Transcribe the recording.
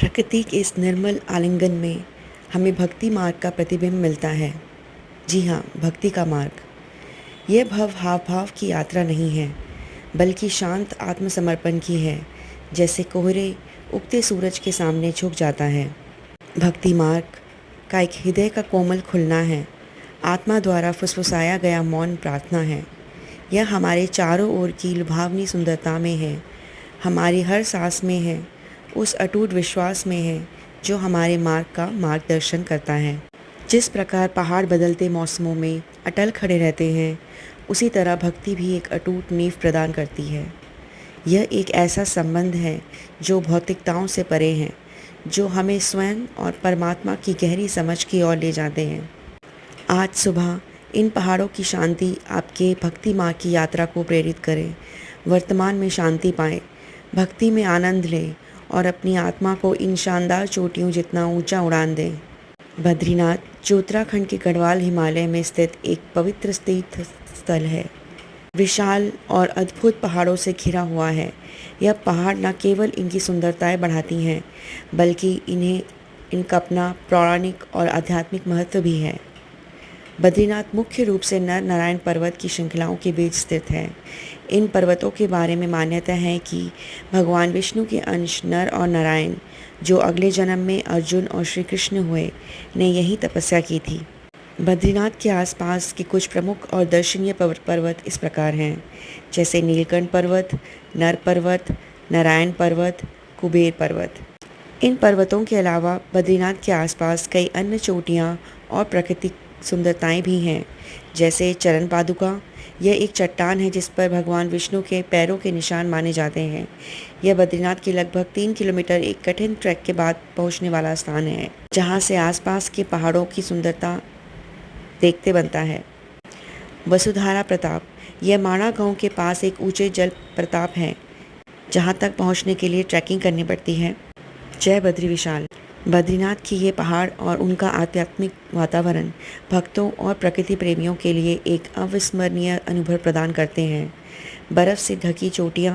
प्रकृति के इस निर्मल आलिंगन में हमें भक्ति मार्ग का प्रतिबिंब मिलता है। जी हाँ, भक्ति का मार्ग। यह भव हाव भाव की यात्रा नहीं है, बल्कि शांत आत्मसमर्पण की है, जैसे कोहरे उगते सूरज के सामने झुक जाता है। भक्ति मार्ग का एक हृदय का कोमल खुलना है, आत्मा द्वारा फुसफुसाया गया मौन प्रार्थना है। यह हमारे चारों ओर की लुभावनी सुंदरता में है, हमारी हर सांस में है, उस अटूट विश्वास में है जो हमारे मार्ग का मार्गदर्शन करता है। जिस प्रकार पहाड़ बदलते मौसमों में अटल खड़े रहते हैं, उसी तरह भक्ति भी एक अटूट नींव प्रदान करती है। यह एक ऐसा संबंध है जो भौतिकताओं से परे है, जो हमें स्वयं और परमात्मा की गहरी समझ की ओर ले जाते हैं। आज सुबह इन पहाड़ों की शांति आपके भक्ति मार्ग की यात्रा को प्रेरित करे। वर्तमान में शांति पाएं, भक्ति में आनंद लें और अपनी आत्मा को इन शानदार चोटियों जितना ऊंचा उड़ान दें। बद्रीनाथ जो उत्तराखंड के गढ़वाल हिमालय में स्थित एक पवित्र तीर्थ स्थल है, विशाल और अद्भुत पहाड़ों से घिरा हुआ है। यह पहाड़ न केवल इनकी सुंदरताएं बढ़ाती हैं, बल्कि इनका अपना पौराणिक और आध्यात्मिक महत्व भी है। बद्रीनाथ मुख्य रूप से नर नारायण पर्वत की श्रृंखलाओं के बीच स्थित है। इन पर्वतों के बारे में मान्यता है कि भगवान विष्णु के अंश नर और नारायण, जो अगले जन्म में अर्जुन और श्री कृष्ण हुए, ने यही तपस्या की थी। बद्रीनाथ के आसपास के कुछ प्रमुख और दर्शनीय पर्वत इस प्रकार हैं, जैसे नीलकंठ पर्वत, नर पर्वत, नारायण पर्वत, कुबेर पर्वत। इन पर्वतों के अलावा बद्रीनाथ के आसपास कई अन्य चोटियाँ और प्राकृतिक सुंदरताएं भी हैं, जैसे चरण पादुका। यह एक चट्टान है जिस पर भगवान विष्णु के पैरों के निशान माने जाते हैं। यह बद्रीनाथ के लगभग 3 किलोमीटर एक कठिन ट्रैक के बाद पहुंचने वाला स्थान है, जहां से आसपास के पहाड़ों की सुंदरता देखते बनता है। वसुधारा प्रताप, यह माणा गांव के पास एक ऊंचे जल प्रताप है, जहां तक पहुंचने के लिए ट्रैकिंग करनी पड़ती है। जय बद्री विशाल। बद्रीनाथ की ये पहाड़ और उनका आध्यात्मिक वातावरण भक्तों और प्रकृति प्रेमियों के लिए एक अविस्मरणीय अनुभव प्रदान करते हैं। बर्फ़ से ढकी चोटियाँ,